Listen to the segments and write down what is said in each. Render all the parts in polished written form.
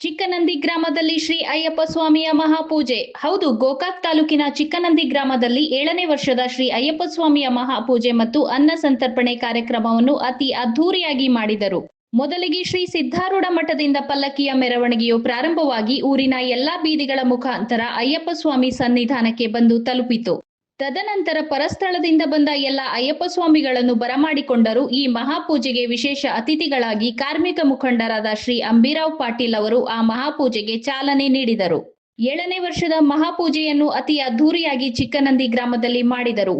ಚಿಕ್ಕನಂದಿ ಗ್ರಾಮದಲ್ಲಿ ಶ್ರೀ ಅಯ್ಯಪ್ಪ ಸ್ವಾಮಿಯ ಮಹಾಪೂಜೆ. ಹೌದು, ಗೋಕಾಕ್ ತಾಲೂಕಿನ ಚಿಕ್ಕನಂದಿ ಗ್ರಾಮದಲ್ಲಿ 7ನೇ ವರ್ಷದ ಶ್ರೀ ಅಯ್ಯಪ್ಪ ಸ್ವಾಮಿಯ ಮಹಾಪೂಜೆ ಮತ್ತು ಅನ್ನ ಸಂತರ್ಪಣೆ ಕಾರ್ಯಕ್ರಮವನ್ನು ಅತಿ ಅದ್ಧೂರಿಯಾಗಿ ಮಾಡಿದರು. ಮೊದಲಿಗೆ ಶ್ರೀ ಸಿದ್ಧಾರೂಢ ಮಠದಿಂದ ಪಲ್ಲಕ್ಕಿಯ ಮೆರವಣಿಗೆಯು ಪ್ರಾರಂಭವಾಗಿ ಊರಿನ ಎಲ್ಲಾ ಬೀದಿಗಳ ಮುಖಾಂತರ ಅಯ್ಯಪ್ಪ ಸ್ವಾಮಿ ಸನ್ನಿಧಾನಕ್ಕೆ ಬಂದು ತಲುಪಿತು. ತದನಂತರ ಪರಸ್ಥಳದಿಂದ ಬಂದ ಎಲ್ಲ ಅಯ್ಯಪ್ಪ ಸ್ವಾಮಿಗಳನ್ನು ಬರಮಾಡಿಕೊಂಡರು. ಈ ಮಹಾಪೂಜೆಗೆ ವಿಶೇಷ ಅತಿಥಿಗಳಾಗಿ ಕಾರ್ಮಿಕ ಮುಖಂಡರಾದ ಶ್ರೀ ಅಂಬಿರಾವ್ ಪಾಟೀಲ್ ಅವರು ಆ ಮಹಾಪೂಜೆಗೆ ಚಾಲನೆ ನೀಡಿದರು. 7ನೇ ವರ್ಷದ ಮಹಾಪೂಜೆಯನ್ನು ಅತಿ ಅದ್ಧೂರಿಯಾಗಿ ಚಿಕ್ಕನಂದಿ ಗ್ರಾಮದಲ್ಲಿ ಮಾಡಿದರು.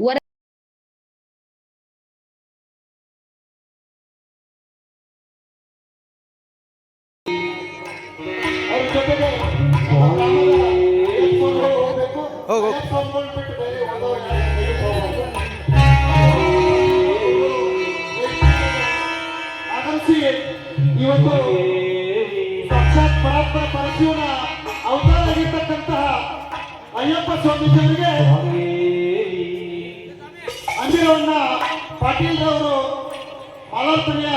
ಇವತ್ತು ಸಾಕ್ಷಾತ್ ಪರಾತ್ಪರ ಪರಶಿವನ ಅವತಾರ ಆಗಿರ್ತಕ್ಕಂತಹ ಅಯ್ಯಪ್ಪ ಸ್ವಾಮೀಜಿಯವರಿಗೆ ಅಂಬಿರವನ್ನ ಪಾಟೀಲ್ ಅವರು ಮಾಲಾರ್ಪಣೆಯ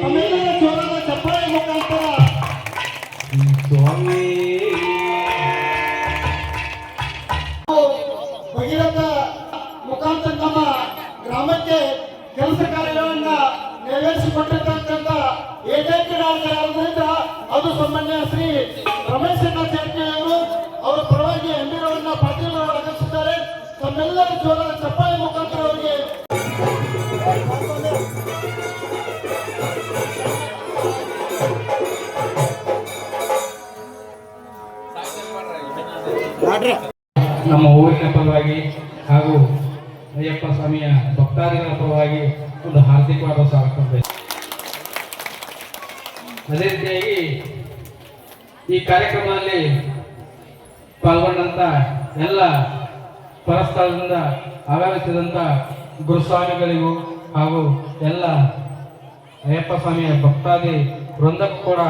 ತಮ್ಮೆಲ್ಲರ ಜೋರಾದ ಚಪ್ಪಾಳೆ ಮುಖಾಂತರ ಭಗೀರಥ ಮುಖಾಂತರ ನಮ್ಮ ಗ್ರಾಮಕ್ಕೆ ಕೆಲಸ ಕಾರ್ಯಗಳನ್ನ ನೆರವೇರಿಸಿಕೊಟ್ಟಿರ್ತಕ್ಕಂಥ ಏಕೈಕ ನಾಯಕರಾದ್ರಿಂದ ಅದು ಸಾಮಾನ್ಯ ಶ್ರೀ ರಮೇಶ್ ಜಾರಕಿಹೊಳಿ ಅವರ ಪರವಾಗಿ ಅಂಬಿರವನ್ನ ಪಾಟೀಲ್ ಅವರು ಆಗಮಿಸಿದ್ದಾರೆ. ತಮ್ಮೆಲ್ಲರ ಜೋರಾದ ಚಪ್ಪಾಳೆ ಮುಖಾಂತರ ಅವರಿಗೆ ನಮ್ಮ ಊರಿನ ಪರವಾಗಿ ಹಾಗೂ ಅಯ್ಯಪ್ಪ ಸ್ವಾಮಿಯ ಭಕ್ತಾದಿಗಳ ಪರವಾಗಿ ಒಂದು ಹಾರ್ದಿಕವಾದ ಸ್ವಾಗತ. ಅದೇ ರೀತಿಯಾಗಿ ಈ ಕಾರ್ಯಕ್ರಮದಲ್ಲಿ ಪಾಲ್ಗೊಂಡಂತ ಎಲ್ಲ ಪರಸ್ಥಳದಿಂದ ಆಗಮಿಸಿದಂಥ ಗುರುಸ್ವಾಮಿಗಳಿಗೂ ಹಾಗೂ ಎಲ್ಲ ಅಯ್ಯಪ್ಪ ಸ್ವಾಮಿಯ ಭಕ್ತಾದಿ ವೃಂದಕ್ಕೂ ಕೂಡ